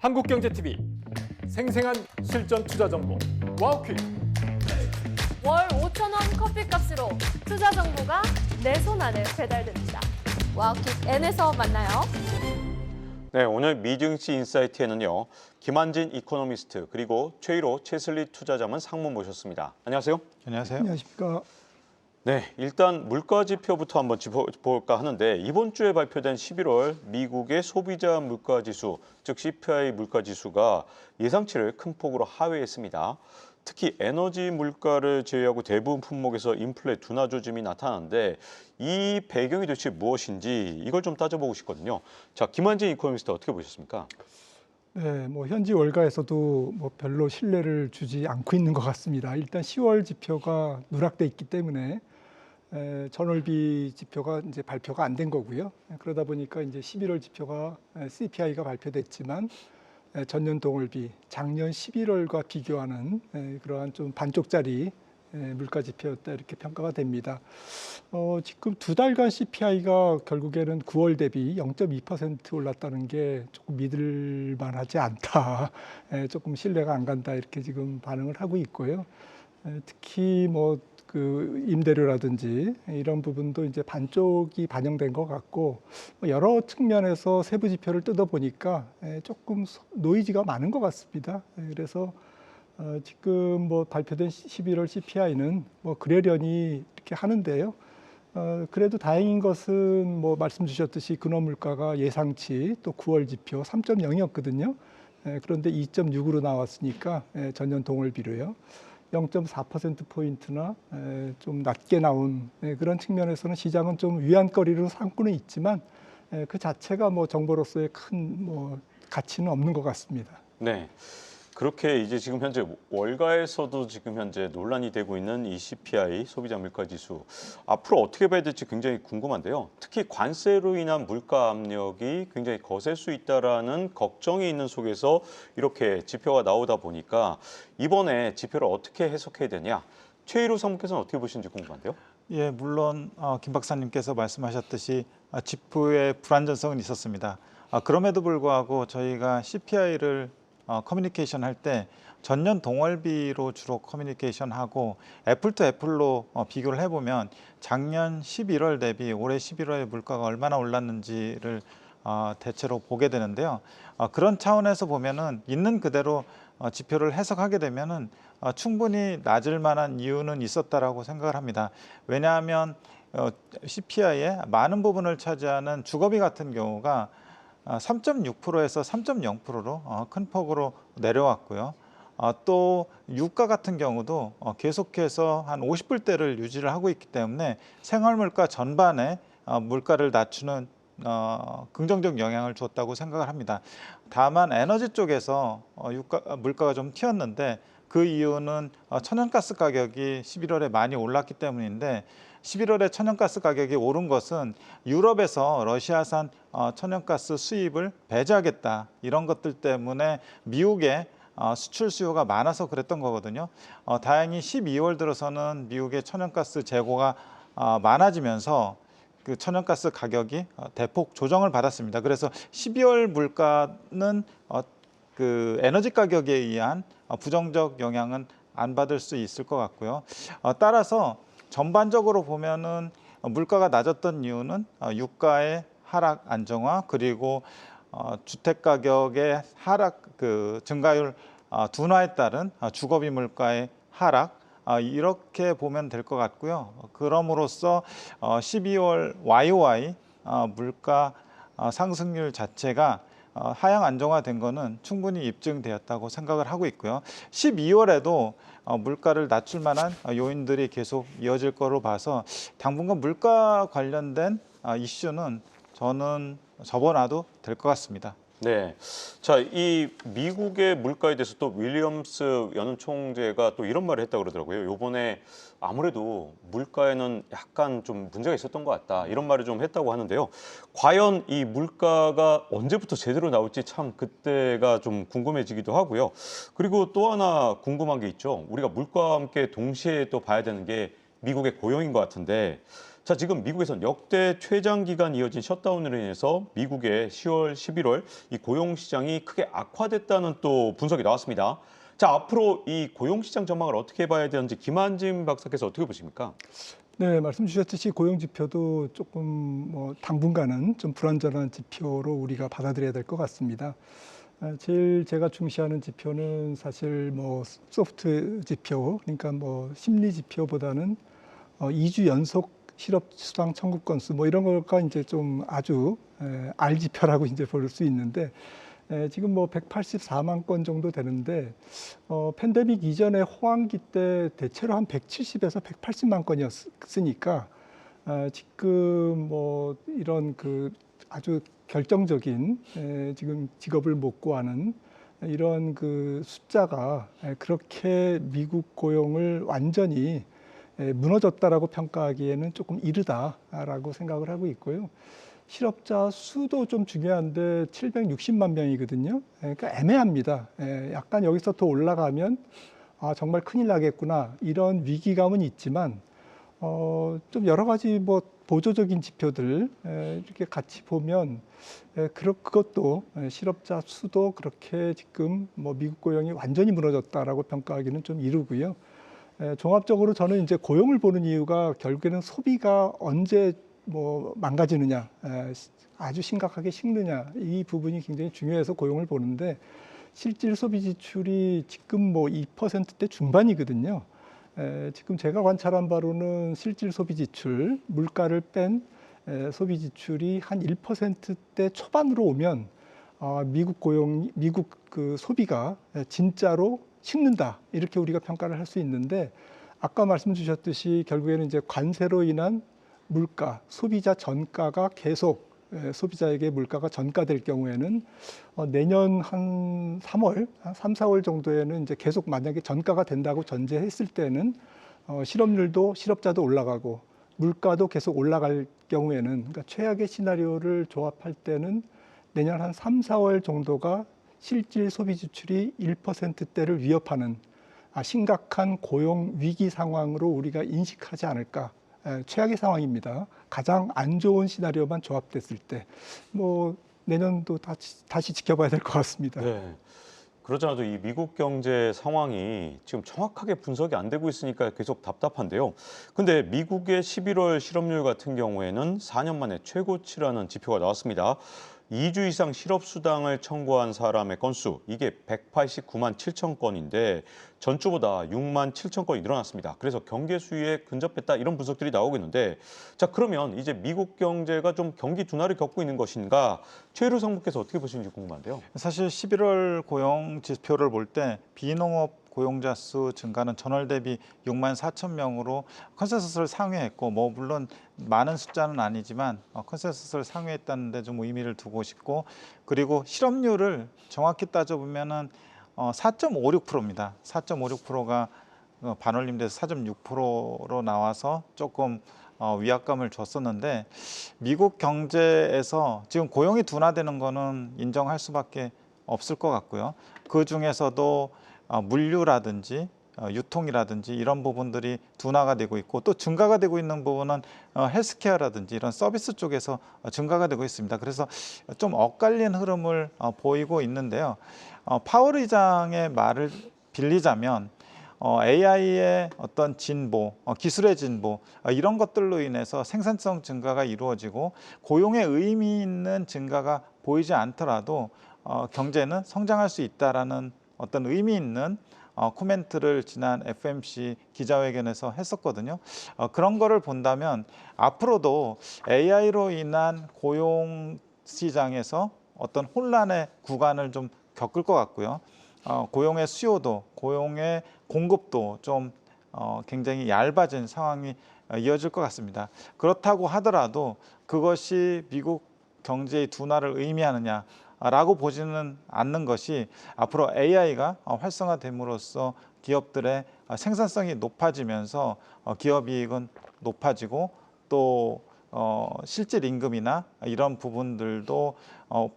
한국경제TV 생생한 실전 투자 정보 와우퀴. 월 5,000원 커피값으로 투자 정보가 내 손 안에 배달됩니다. 와우킥 N에서 만나요. 네, 오늘 미증시 인사이트에는요. 김한진 이코노미스트 그리고 최일호 최슬리 투자자문 상무 모셨습니다. 안녕하세요. 안녕하세요. 안녕하십니까. 네, 일단 물가 지표부터 한번 짚어볼까 하는데 이번 주에 발표된 11월 미국의 소비자 물가 지수, 즉 CPI 물가 지수가 예상치를 큰 폭으로 하회했습니다. 특히 에너지 물가를 제외하고 대부분 품목에서 인플레 둔화 조짐이 나타나는데 이 배경이 도대체 무엇인지 이걸 좀 따져보고 싶거든요. 자, 김한진 이코노미스트 어떻게 보셨습니까? 네, 현지 월가에서도 별로 신뢰를 주지 않고 있는 것 같습니다. 일단 10월 지표가 누락돼 있기 때문에 전월비 지표가 이제 발표가 안 된 거고요. 그러다 보니까 이제 11월 지표가 CPI가 발표됐지만 전년 동월비 작년 11월과 비교하는 그러한 좀 반쪽짜리 물가 지표였다 이렇게 평가가 됩니다. 지금 두 달간 CPI가 결국에는 9월 대비 0.2% 올랐다는 게 조금 믿을 만하지 않다. 조금 신뢰가 안 간다 이렇게 지금 반응을 하고 있고요. 특히 그 임대료라든지 이런 부분도 이제 반쪽이 반영된 것 같고 여러 측면에서 세부 지표를 뜯어보니까 조금 노이즈가 많은 것 같습니다. 그래서 지금 발표된 11월 CPI는 그러려니 이렇게 하는데요. 그래도 다행인 것은 말씀 주셨듯이 근원 물가가 예상치 또 9월 지표 3.0이었거든요. 그런데 2.6으로 나왔으니까 전년 동월비로요. 0.4%포인트나 좀 낮게 나온 그런 측면에서는 시장은 좀 위안거리로 삼고는 있지만 그 자체가 정보로서의 큰 가치는 없는 것 같습니다. 네. 그렇게 이제 지금 현재 월가에서도 지금 현재 논란이 되고 있는 이 CPI 소비자 물가 지수 앞으로 어떻게 봐야 될지 굉장히 궁금한데요. 특히 관세로 인한 물가 압력이 굉장히 거셀 수 있다라는 걱정이 있는 속에서 이렇게 지표가 나오다 보니까 이번에 지표를 어떻게 해석해야 되냐. 최일호 상무께서는 어떻게 보시는지 궁금한데요. 예, 물론 김 박사님께서 말씀하셨듯이 지표의 불안전성은 있었습니다. 그럼에도 불구하고 저희가 CPI를 커뮤니케이션 할 때 전년 동월비로 주로 커뮤니케이션하고 애플 투 애플로 비교를 해보면 작년 11월 대비 올해 11월에 물가가 얼마나 올랐는지를 대체로 보게 되는데요. 그런 차원에서 보면은 있는 그대로 지표를 해석하게 되면은 충분히 낮을 만한 이유는 있었다라고 생각을 합니다. 왜냐하면 CPI의 많은 부분을 차지하는 주거비 같은 경우가 3.6%에서 3.0%로 큰 폭으로 내려왔고요. 또 유가 같은 경우도 계속해서 한 50불대를 유지를 하고 있기 때문에 생활물가 전반에 물가를 낮추는 긍정적 영향을 줬다고 생각을 합니다. 다만 에너지 쪽에서 물가가 좀 튀었는데 그 이유는 천연가스 가격이 11월에 많이 올랐기 때문인데 11월에 천연가스 가격이 오른 것은 유럽에서 러시아산 천연가스 수입을 배제하겠다 이런 것들 때문에 미국에 수출 수요가 많아서 그랬던 거거든요. 다행히 12월 들어서는 미국의 천연가스 재고가 많아지면서 그 천연가스 가격이 대폭 조정을 받았습니다. 그래서 12월 물가는 그 에너지 가격에 의한 부정적 영향은 안 받을 수 있을 것 같고요. 따라서 전반적으로 보면은 물가가 낮았던 이유는 유가의 하락 안정화 그리고 주택 가격의 하락 그 증가율 둔화에 따른 주거비 물가의 하락 이렇게 보면 될 것 같고요. 그럼으로써 12월 YOY 물가 상승률 자체가 하향 안정화된 거는 충분히 입증되었다고 생각을 하고 있고요. 12월에도 물가를 낮출 만한 요인들이 계속 이어질 거로 봐서 당분간 물가 관련된 이슈는 저는 접어놔도 될 것 같습니다. 네. 자, 이 미국의 물가에 대해서 또 윌리엄스 연은 총재가 또 이런 말을 했다고 그러더라고요. 요번에 아무래도 물가에는 약간 좀 문제가 있었던 것 같다. 이런 말을 좀 했다고 하는데요. 과연 이 물가가 언제부터 제대로 나올지 참 그때가 좀 궁금해지기도 하고요. 그리고 또 하나 궁금한 게 있죠. 우리가 물가와 함께 동시에 또 봐야 되는 게 미국의 고용인 것 같은데 자, 지금 미국에선 역대 최장 기간 이어진 셧다운으로 인해서 미국의 10월, 11월 이 고용 시장이 크게 악화됐다는 또 분석이 나왔습니다. 자, 앞으로 이 고용 시장 전망을 어떻게 봐야 되는지 김한진 박사께서 어떻게 보십니까? 네, 말씀 주셨듯이 고용 지표도 조금 뭐 당분간은 좀 불안전한 지표로 우리가 받아들여야 될 것 같습니다. 제일 제가 중시하는 지표는 사실 뭐 소프트 지표, 그러니까 뭐 심리 지표보다는 2주 연속 실업 수당 청구 건수 뭐 이런 거가 이제 좀 아주 R 지표라고 이제 볼 수 있는데 지금 뭐 184만 건 정도 되는데 팬데믹 이전에 호황기 때 대체로 한 170에서 180만 건이었으니까 지금 뭐 이런 그 아주 결정적인 지금 직업을 못 구하는 이런 그 숫자가 그렇게 미국 고용을 완전히 무너졌다라고 평가하기에는 조금 이르다라고 생각을 하고 있고요. 실업자 수도 좀 중요한데 760만 명이거든요. 그러니까 애매합니다. 약간 여기서 더 올라가면 정말 큰일 나겠구나 이런 위기감은 있지만 좀 여러 가지 뭐 보조적인 지표들 이렇게 같이 보면 그것도 실업자 수도 그렇게 지금 뭐 미국 고용이 완전히 무너졌다라고 평가하기는 좀 이르고요. 종합적으로 저는 이제 고용을 보는 이유가 결국에는 소비가 언제 뭐 망가지느냐, 아주 심각하게 식느냐 이 부분이 굉장히 중요해서 고용을 보는데 실질 소비 지출이 지금 뭐 2%대 중반이거든요. 지금 제가 관찰한 바로는 실질 소비 지출, 물가를 뺀 소비 지출이 한 1%대 초반으로 오면 미국 그 소비가 진짜로 식는다 이렇게 우리가 평가를 할 수 있는데 아까 말씀 주셨듯이 결국에는 이제 관세로 인한 물가, 소비자 전가가 계속 소비자에게 물가가 전가될 경우에는 내년 한 3월, 3, 4월 정도에는 이제 계속 만약에 전가가 된다고 전제했을 때는 실업자도 올라가고 물가도 계속 올라갈 경우에는 그러니까 최악의 시나리오를 조합할 때는 내년 한 3, 4월 정도가 실질 소비 지출이 1%대를 위협하는 심각한 고용 위기 상황으로 우리가 인식하지 않을까. 최악의 상황입니다. 가장 안 좋은 시나리오만 조합됐을 때, 뭐 내년도 다시 지켜봐야 될 것 같습니다. 네. 그러지 않아도 이 미국 경제 상황이 지금 정확하게 분석이 안 되고 있으니까 계속 답답한데요. 근데 미국의 11월 실업률 같은 경우에는 4년 만에 최고치라는 지표가 나왔습니다. 2주 이상 실업수당을 청구한 사람의 건수, 이게 189만 7천 건인데 전주보다 6만 7천 건이 늘어났습니다. 그래서 경계 수위에 근접했다 이런 분석들이 나오고 있는데 자 그러면 이제 미국 경제가 좀 경기 둔화를 겪고 있는 것인가 최혜루 상무께서 어떻게 보시는지 궁금한데요. 사실 11월 고용 지표를 볼 때 비농업 고용자 수 증가는 전월 대비 6만 4천 명으로 컨센서스를 상회했고 뭐 물론 많은 숫자는 아니지만 컨센서스를 상회했다는 데 좀 의미를 두고 싶고 그리고 실업률을 정확히 따져보면은 4.56%입니다. 4.56%가 반올림돼서 4.6%로 나와서 조금 위압감을 줬었는데 미국 경제에서 지금 고용이 둔화되는 거는 인정할 수밖에 없을 것 같고요. 그 중에서도 물류라든지 유통이라든지 이런 부분들이 둔화가 되고 있고 또 증가가 되고 있는 부분은 헬스케어라든지 이런 서비스 쪽에서 증가가 되고 있습니다. 그래서 좀 엇갈린 흐름을 보이고 있는데요. 파월 의장의 말을 빌리자면 AI의 어떤 진보, 기술의 진보 이런 것들로 인해서 생산성 증가가 이루어지고 고용에 의미 있는 증가가 보이지 않더라도 경제는 성장할 수 있다라는 어떤 의미 있는 코멘트를 지난 FMC 기자회견에서 했었거든요. 그런 거를 본다면 앞으로도 AI로 인한 고용 시장에서 어떤 혼란의 구간을 좀 겪을 것 같고요. 고용의 수요도, 고용의 공급도 좀 굉장히 얇아진 상황이 이어질 것 같습니다. 그렇다고 하더라도 그것이 미국 경제의 둔화를 의미하느냐 라고 보지는 않는 것이 앞으로 AI가 활성화됨으로써 기업들의 생산성이 높아지면서 기업 이익은 높아지고 또 실질 임금이나 이런 부분들도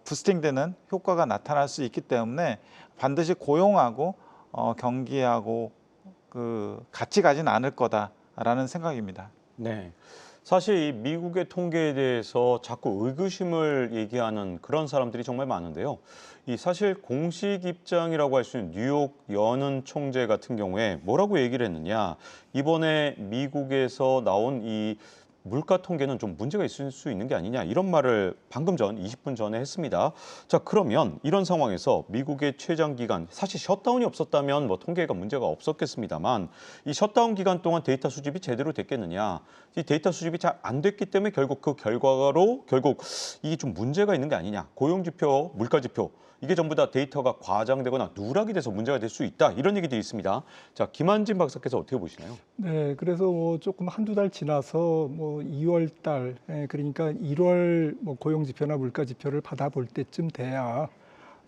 부스팅되는 효과가 나타날 수 있기 때문에 반드시 고용하고 경기하고 같이 가진 않을 거다라는 생각입니다. 네. 사실 이 미국의 통계에 대해서 자꾸 의구심을 얘기하는 그런 사람들이 정말 많은데요. 이 사실 공식 입장이라고 할 수 있는 뉴욕 연은 총재 같은 경우에 뭐라고 얘기를 했느냐. 이번에 미국에서 나온 이 물가 통계는 좀 문제가 있을 수 있는 게 아니냐 이런 말을 방금 전 20분 전에 했습니다. 자, 그러면 이런 상황에서 미국의 최장 기간 사실 셧다운이 없었다면 뭐 통계가 문제가 없었겠습니다만 이 셧다운 기간 동안 데이터 수집이 제대로 됐겠느냐. 이 데이터 수집이 잘 안 됐기 때문에 결국 그 결과로 이게 좀 문제가 있는 게 아니냐. 고용 지표, 물가 지표 이게 전부 다 데이터가 과장되거나 누락이 돼서 문제가 될 수 있다. 이런 얘기도 있습니다. 자, 김한진 박사께서 어떻게 보시나요? 네, 그래서 뭐 조금 한두 달 지나서 뭐 2월 달, 그러니까 1월 뭐 고용 지표나 물가 지표를 받아볼 때쯤 돼야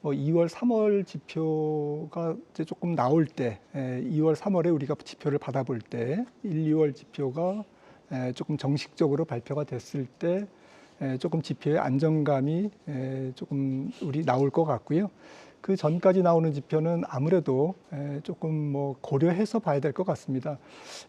뭐 2월, 3월 지표가 이제 조금 나올 때, 2월, 3월에 우리가 지표를 받아볼 때, 1, 2월 지표가 조금 정식적으로 발표가 됐을 때 조금 지표의 안정감이 조금 우리 나올 것 같고요. 그 전까지 나오는 지표는 아무래도 조금 뭐 고려해서 봐야 될 것 같습니다.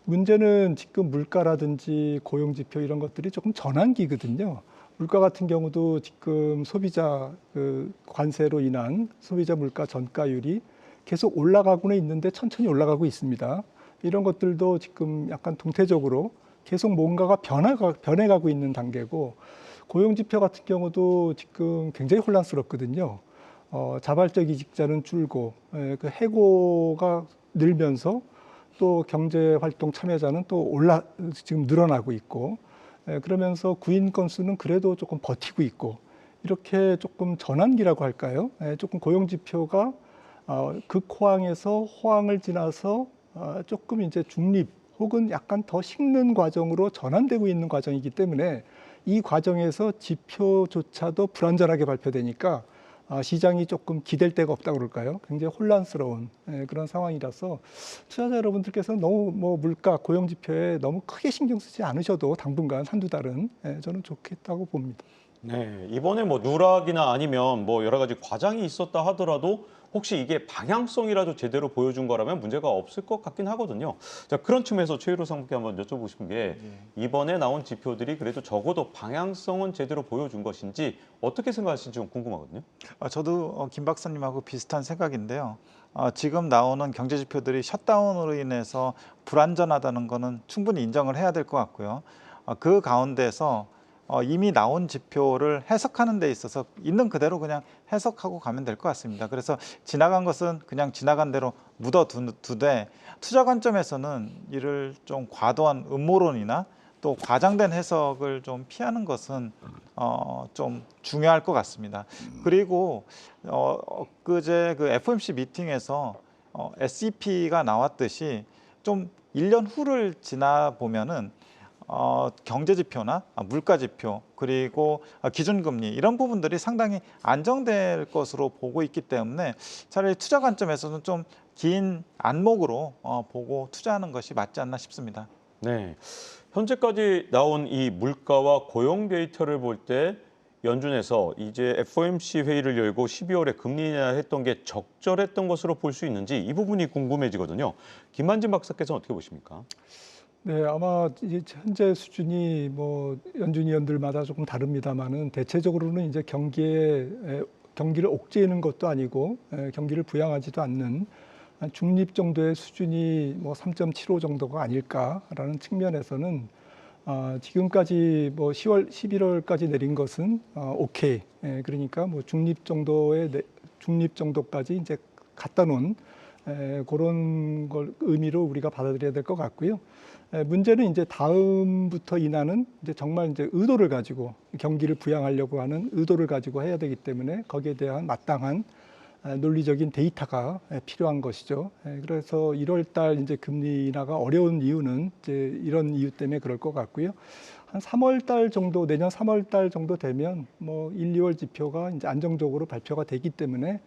문제는 지금 물가라든지 고용 지표 이런 것들이 조금 전환기거든요. 물가 같은 경우도 지금 소비자 그 관세로 인한 소비자 물가 전가율이 계속 올라가고는 있는데 천천히 올라가고 있습니다. 이런 것들도 지금 약간 동태적으로 계속 뭔가가 변해가고 있는 단계고, 고용 지표 같은 경우도 지금 굉장히 혼란스럽거든요. 자발적 이직자는 줄고, 그 해고가 늘면서 또 경제 활동 참여자는 또 지금 늘어나고 있고, 그러면서 구인 건수는 그래도 조금 버티고 있고, 이렇게 조금 전환기라고 할까요? 조금 고용 지표가 극호황에서 호황을 지나서 조금 이제 중립 혹은 약간 더 식는 과정으로 전환되고 있는 과정이기 때문에 이 과정에서 지표조차도 불완전하게 발표되니까 시장이 조금 기댈 데가 없다고 그럴까요? 굉장히 혼란스러운 그런 상황이라서 투자자 여러분들께서 너무 뭐 물가, 고용 지표에 너무 크게 신경 쓰지 않으셔도 당분간 한두 달은 저는 좋겠다고 봅니다. 네, 이번에 뭐 누락이나 아니면 뭐 여러 가지 과장이 있었다 하더라도 혹시 이게 방향성이라도 제대로 보여준 거라면 문제가 없을 것 같긴 하거든요. 자, 그런 측면에서 최희로 상무께 한번 여쭤보고 싶은 게 이번에 나온 지표들이 그래도 적어도 방향성은 제대로 보여준 것인지 어떻게 생각하시는지 좀 궁금하거든요. 저도 김 박사님하고 비슷한 생각인데요. 지금 나오는 경제 지표들이 셧다운으로 인해서 불안전하다는 거는 충분히 인정을 해야 될 것 같고요. 그 가운데서 이미 나온 지표를 해석하는 데 있어서 있는 그대로 그냥 해석하고 가면 될 것 같습니다. 그래서 지나간 것은 그냥 지나간 대로 묻어두되 투자 관점에서는 이를 좀 과도한 음모론이나 또 과장된 해석을 좀 피하는 것은 좀 중요할 것 같습니다. 그리고 그제 그 FOMC 미팅에서 SEP가 나왔듯이 좀 1년 후를 지나 보면은 경제 지표나 물가 지표 그리고 기준금리 이런 부분들이 상당히 안정될 것으로 보고 있기 때문에 차라리 투자 관점에서는 좀 긴 안목으로 보고 투자하는 것이 맞지 않나 싶습니다. 네, 현재까지 나온 이 물가와 고용 데이터를 볼 때 연준에서 이제 FOMC 회의를 열고 12월에 금리 인하 했던 게 적절했던 것으로 볼 수 있는지 이 부분이 궁금해지거든요. 김한진 박사께서는 어떻게 보십니까? 네, 아마 이제 현재 수준이 뭐 연준 위원들마다 조금 다릅니다만은 대체적으로는 이제 경기를 옥죄는 것도 아니고 경기를 부양하지도 않는 한 중립 정도의 수준이 뭐 3.75 정도가 아닐까라는 측면에서는 지금까지 뭐 10월, 11월까지 내린 것은 오케이. 그러니까 뭐 중립 정도까지 이제 갖다 놓은 그런 걸 의미로 우리가 받아들여야 될 것 같고요. 문제는 이제 다음부터 인하는 이제 정말 이제 의도를 가지고 경기를 부양하려고 하는 의도를 가지고 해야 되기 때문에 거기에 대한 마땅한 논리적인 데이터가 필요한 것이죠. 그래서 1월 달 이제 금리 인하가 어려운 이유는 이제 이런 이유 때문에 그럴 것 같고요. 한 3월 달 정도, 내년 3월 달 정도 되면 뭐 1, 2월 지표가 이제 안정적으로 발표가 되기 때문에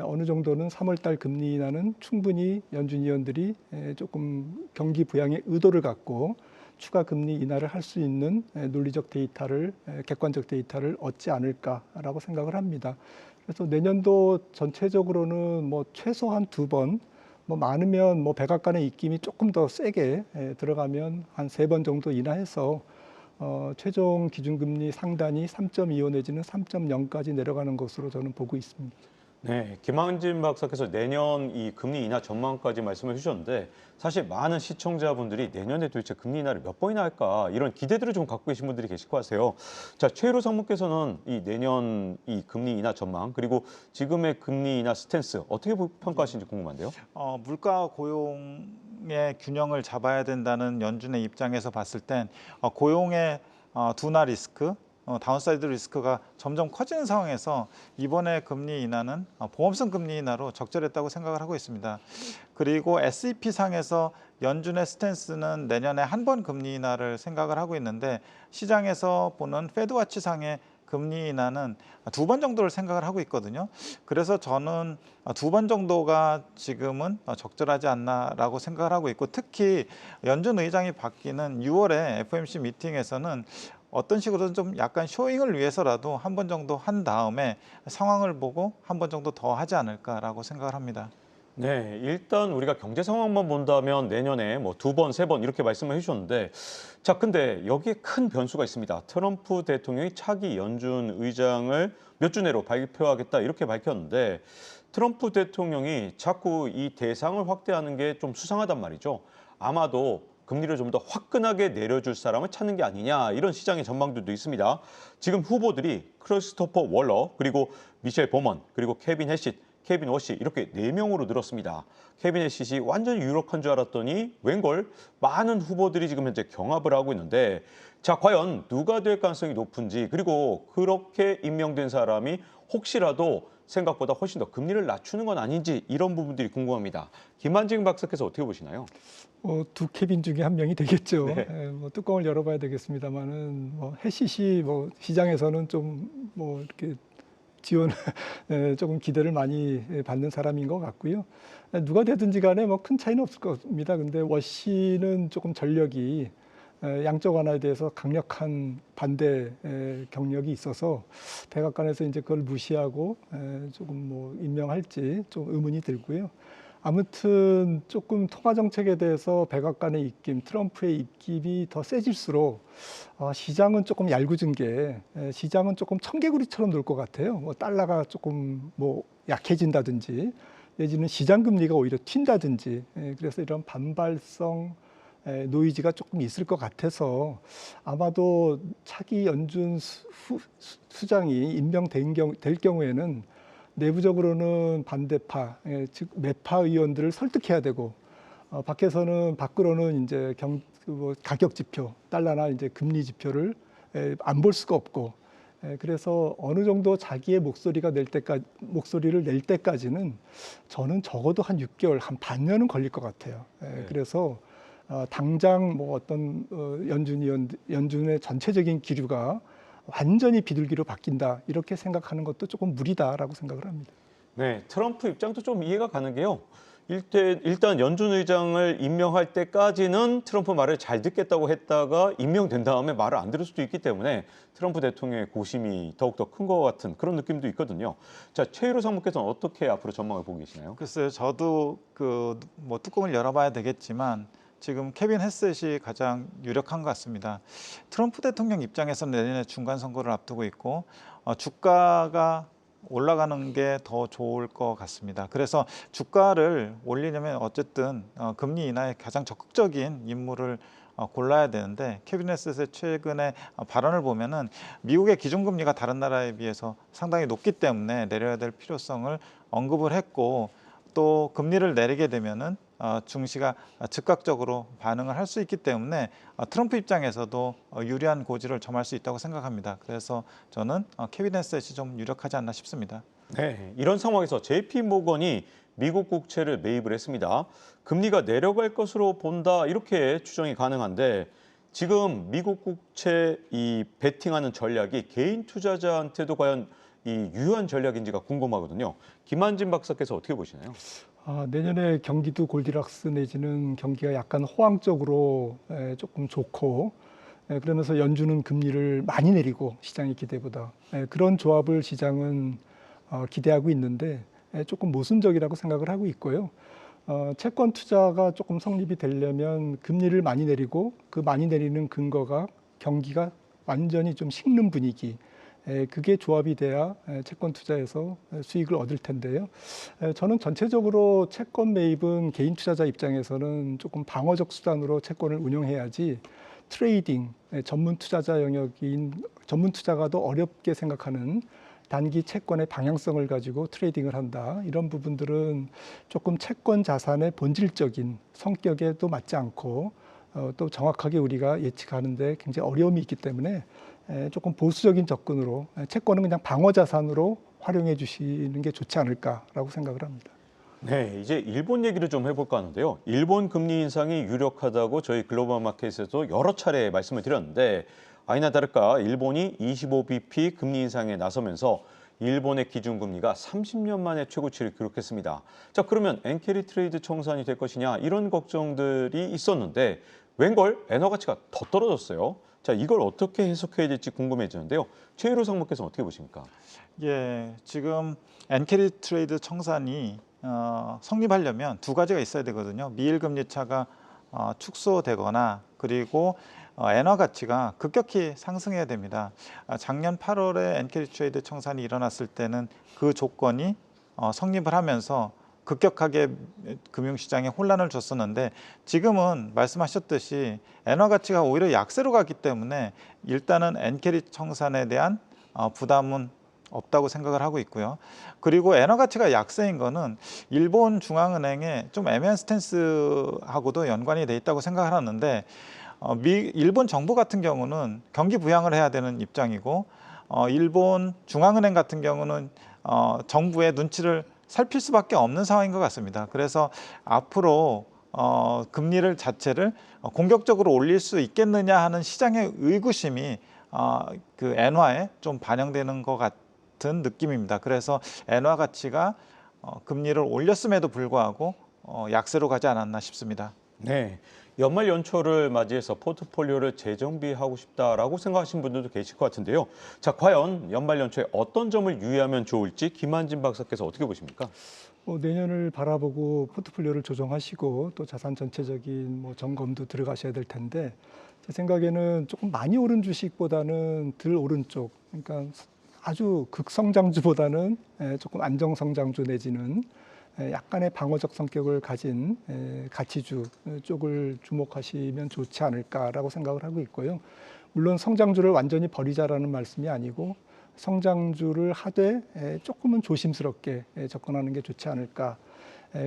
어느 정도는 3월 달 금리 인하는 충분히 연준 위원들이 조금 경기 부양의 의도를 갖고 추가 금리 인하를 할 수 있는 논리적 데이터를, 객관적 데이터를 얻지 않을까라고 생각을 합니다. 그래서 내년도 전체적으로는 뭐 최소한 2번, 뭐 많으면 뭐 백악관의 입김이 조금 더 세게 들어가면 한 3번 정도 인하해서 최종 기준금리 상단이 3.25 내지는 3.0까지 내려가는 것으로 저는 보고 있습니다. 네, 김한진 박사께서 내년 이 금리 인하 전망까지 말씀을 해주셨는데 사실 많은 시청자분들이 내년에 도대체 금리 인하를 몇 번이나 할까 이런 기대들을 좀 갖고 계신 분들이 계실 것 같아요. 자, 최희로 상무께서는 이 내년 이 금리 인하 전망 그리고 지금의 금리 인하 스탠스 어떻게 평가하시는지 궁금한데요. 물가 고용의 균형을 잡아야 된다는 연준의 입장에서 봤을 땐 고용의 둔화 리스크, 다운사이드 리스크가 점점 커지는 상황에서 이번에 금리 인하는 보험성 금리 인하로 적절했다고 생각을 하고 있습니다. 그리고 S&P 상에서 연준의 스탠스는 내년에 한 번 금리 인하를 생각을 하고 있는데 시장에서 보는 페드와치 상의 금리 인하는 두 번 정도를 생각을 하고 있거든요. 그래서 저는 두 번 정도가 지금은 적절하지 않나라고 생각을 하고 있고 특히 연준 의장이 바뀌는 6월에 FOMC 미팅에서는 어떤 식으로든 좀 약간 쇼잉을 위해서라도 한 번 정도 한 다음에 상황을 보고 한 번 정도 더 하지 않을까라고 생각을 합니다. 네, 일단 우리가 경제 상황만 본다면 내년에 뭐 두 번, 세 번 이렇게 말씀을 해주셨는데 자, 근데 여기에 큰 변수가 있습니다. 트럼프 대통령이 차기 연준 의장을 몇 주 내로 발표하겠다 이렇게 밝혔는데 트럼프 대통령이 자꾸 이 대상을 확대하는 게 좀 수상하단 말이죠. 아마도 금리를 좀 더 화끈하게 내려줄 사람을 찾는 게 아니냐 이런 시장의 전망들도 있습니다. 지금 후보들이 크리스토퍼 월러 그리고 미셸 보먼 그리고 케빈 해시트 케빈 워시 이렇게 4명으로 늘었습니다. 케빈 해시시 완전히 유력한 줄 알았더니 웬걸 많은 후보들이 지금 현재 경합을 하고 있는데 자 과연 누가 될 가능성이 높은지 그리고 그렇게 임명된 사람이 혹시라도 생각보다 훨씬 더 금리를 낮추는 건 아닌지 이런 부분들이 궁금합니다. 김한진 박사께서 어떻게 보시나요? 두 케빈 중에 한 명이 되겠죠. 네. 뚜껑을 열어봐야 되겠습니다만은 해시시 시장에서는 좀 이렇게 지원 조금 기대를 많이 받는 사람인 것 같고요. 누가 되든지 간에 큰 차이는 없을 겁니다. 근데 워시는 조금 전력이 양적 완화에 대해서 강력한 반대 경력이 있어서 백악관에서 이제 그걸 무시하고 조금 임명할지 좀 의문이 들고요. 아무튼 조금 통화 정책에 대해서 백악관의 입김, 트럼프의 입김이 더 세질수록 시장은 조금 얄궂은 게 시장은 조금 청개구리처럼 놀 것 같아요. 달러가 조금 약해진다든지 내지는 시장 금리가 오히려 튄다든지 그래서 이런 반발성 노이즈가 조금 있을 것 같아서 아마도 차기 연준 수장이 임명될 경우에는 내부적으로는 반대파, 즉 매파 의원들을 설득해야 되고 밖으로는 이제 가격 지표, 달러나 이제 금리 지표를 안 볼 수가 없고 그래서 어느 정도 자기의 목소리를 낼 때까지는 저는 적어도 한 6개월, 한 반년은 걸릴 것 같아요. 그래서 당장 어떤 연준의 전체적인 기류가 완전히 비둘기로 바뀐다 이렇게 생각하는 것도 조금 무리다라고 생각을 합니다. 네, 트럼프 입장도 좀 이해가 가는 게요. 일단 연준 의장을 임명할 때까지는 트럼프 말을 잘 듣겠다고 했다가 임명된 다음에 말을 안 들을 수도 있기 때문에 트럼프 대통령의 고심이 더욱더 큰 것 같은 그런 느낌도 있거든요. 자, 최희로 상무께서는 어떻게 앞으로 전망을 보고 계시나요? 글쎄요, 저도 뚜껑을 열어봐야 되겠지만 지금 케빈 해셋이 가장 유력한 것 같습니다. 트럼프 대통령 입장에서는 내년에 중간 선거를 앞두고 있고 주가가 올라가는 게 더 좋을 것 같습니다. 그래서 주가를 올리려면 어쨌든 금리 인하에 가장 적극적인 인물을 골라야 되는데 케빈 해셋의 최근의 발언을 보면은 미국의 기준금리가 다른 나라에 비해서 상당히 높기 때문에 내려야 될 필요성을 언급을 했고 또 금리를 내리게 되면은 증시가 즉각적으로 반응을 할 수 있기 때문에 트럼프 입장에서도 유리한 고지를 점할 수 있다고 생각합니다. 그래서 저는 케빈 해셋이 좀 유력하지 않나 싶습니다. 네, 이런 상황에서 JP 모건이 미국 국채를 매입을 했습니다. 금리가 내려갈 것으로 본다 이렇게 추정이 가능한데 지금 미국 국채 이 베팅하는 전략이 개인 투자자한테도 과연 이 유효한 전략인지가 궁금하거든요. 김한진 박사께서 어떻게 보시나요? 내년에 경기도 골디락스 내지는 경기가 약간 호황 쪽으로 조금 좋고 그러면서 연준은 금리를 많이 내리고 시장의 기대보다 그런 조합을 시장은 기대하고 있는데 조금 모순적이라고 생각을 하고 있고요. 채권 투자가 조금 성립이 되려면 금리를 많이 내리고 그 많이 내리는 근거가 경기가 완전히 좀 식는 분위기. 그게 조합이 돼야 채권 투자에서 수익을 얻을 텐데요. 저는 전체적으로 채권 매입은 개인 투자자 입장에서는 조금 방어적 수단으로 채권을 운용해야지 트레이딩, 전문 투자자 영역인 전문 투자가도 어렵게 생각하는 단기 채권의 방향성을 가지고 트레이딩을 한다. 이런 부분들은 조금 채권 자산의 본질적인 성격에도 맞지 않고 또 정확하게 우리가 예측하는데 굉장히 어려움이 있기 때문에 조금 보수적인 접근으로 채권은 그냥 방어 자산으로 활용해 주시는 게 좋지 않을까라고 생각을 합니다. 네, 이제 일본 얘기를 좀 해볼까 하는데요. 일본 금리 인상이 유력하다고 저희 글로벌 마켓에서도 여러 차례 말씀을 드렸는데 아니나 다를까 일본이 25bp 금리 인상에 나서면서 일본의 기준금리가 30년 만에 최고치를 기록했습니다. 자, 그러면 엔캐리 트레이드 청산이 될 것이냐 이런 걱정들이 있었는데 웬걸 엔화 가치가 더 떨어졌어요. 자, 이걸 어떻게 해석해야 될지 궁금해지는데요. 최일호 상무께서는 어떻게 보십니까? 예, 지금 엔캐리 트레이드 청산이 성립하려면 두 가지가 있어야 되거든요. 미일 금리 차가 축소되거나 그리고 엔화 가치가 급격히 상승해야 됩니다. 작년 8월에 엔캐리 트레이드 청산이 일어났을 때는 그 조건이 성립을 하면서 급격하게 금융시장에 혼란을 줬었는데 지금은 말씀하셨듯이 엔화 가치가 오히려 약세로 가기 때문에 일단은 엔캐리 청산에 대한 부담은 없다고 생각을 하고 있고요. 그리고 엔화 가치가 약세인 거는 일본 중앙은행의 좀 애매한 스탠스하고도 연관이 돼 있다고 생각을 하는데 일본 정부 같은 경우는 경기 부양을 해야 되는 입장이고 일본 중앙은행 같은 경우는 정부의 눈치를 살필 수밖에 없는 상황인 것 같습니다. 그래서 앞으로 금리를 자체를 공격적으로 올릴 수 있겠느냐 하는 시장의 의구심이 그 엔화에 좀 반영되는 것 같은 느낌입니다. 그래서 엔화 가치가 금리를 올렸음에도 불구하고 약세로 가지 않았나 싶습니다. 네, 연말 연초를 맞이해서 포트폴리오를 재정비하고 싶다라고 생각하시는 분들도 계실 것 같은데요. 자, 과연 연말 연초에 어떤 점을 유의하면 좋을지 김한진 박사께서 어떻게 보십니까? 내년을 바라보고 포트폴리오를 조정하시고 또 자산 전체적인 점검도 들어가셔야 될 텐데 제 생각에는 조금 많이 오른 주식보다는 덜 오른 쪽, 그러니까 아주 극성장주보다는 조금 안정성장주 내지는 약간의 방어적 성격을 가진 가치주 쪽을 주목하시면 좋지 않을까라고 생각을 하고 있고요. 물론 성장주를 완전히 버리자라는 말씀이 아니고 성장주를 하되 조금은 조심스럽게 접근하는 게 좋지 않을까.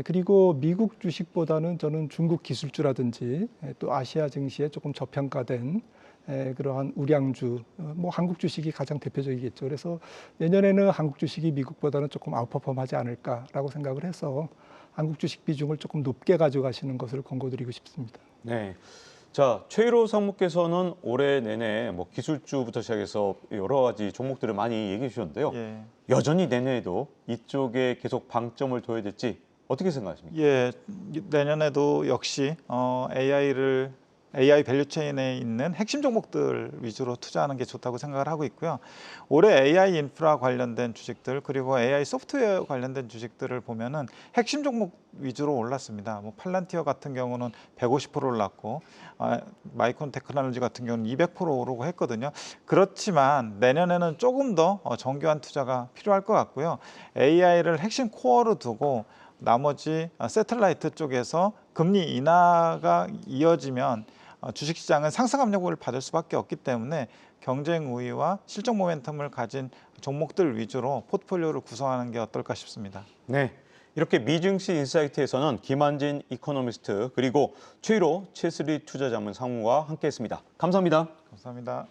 그리고 미국 주식보다는 저는 중국 기술주라든지 또 아시아 증시에 조금 저평가된 그러한 우량주, 한국 주식이 가장 대표적이겠죠. 그래서 내년에는 한국 주식이 미국보다는 조금 아웃퍼폼하지 않을까라고 생각을 해서 한국 주식 비중을 조금 높게 가져가시는 것을 권고드리고 싶습니다. 네. 자, 최일호 상무께서는 올해 내내 기술주부터 시작해서 여러 가지 종목들을 많이 얘기해 주셨는데요. 예. 여전히 내년에도 이쪽에 계속 방점을 둬야 될지 어떻게 생각하십니까? 예, 내년에도 역시 AI 밸류체인에 있는 핵심 종목들 위주로 투자하는 게 좋다고 생각을 하고 있고요. 올해 AI 인프라 관련된 주식들 그리고 AI 소프트웨어 관련된 주식들을 보면은 핵심 종목 위주로 올랐습니다. 팔란티어 같은 경우는 150% 올랐고 마이콘 테크놀로지 같은 경우는 200% 오르고 했거든요. 그렇지만 내년에는 조금 더 정교한 투자가 필요할 것 같고요. AI를 핵심 코어로 두고 나머지 새틀라이트 쪽에서 금리 인하가 이어지면 주식시장은 상승 압력을 받을 수밖에 없기 때문에 경쟁 우위와 실적 모멘텀을 가진 종목들 위주로 포트폴리오를 구성하는 게 어떨까 싶습니다. 네, 이렇게 미증시 인사이트에서는 김한진 이코노미스트 그리고 최일호 채스리 투자자문 상무와 함께했습니다. 감사합니다. 감사합니다.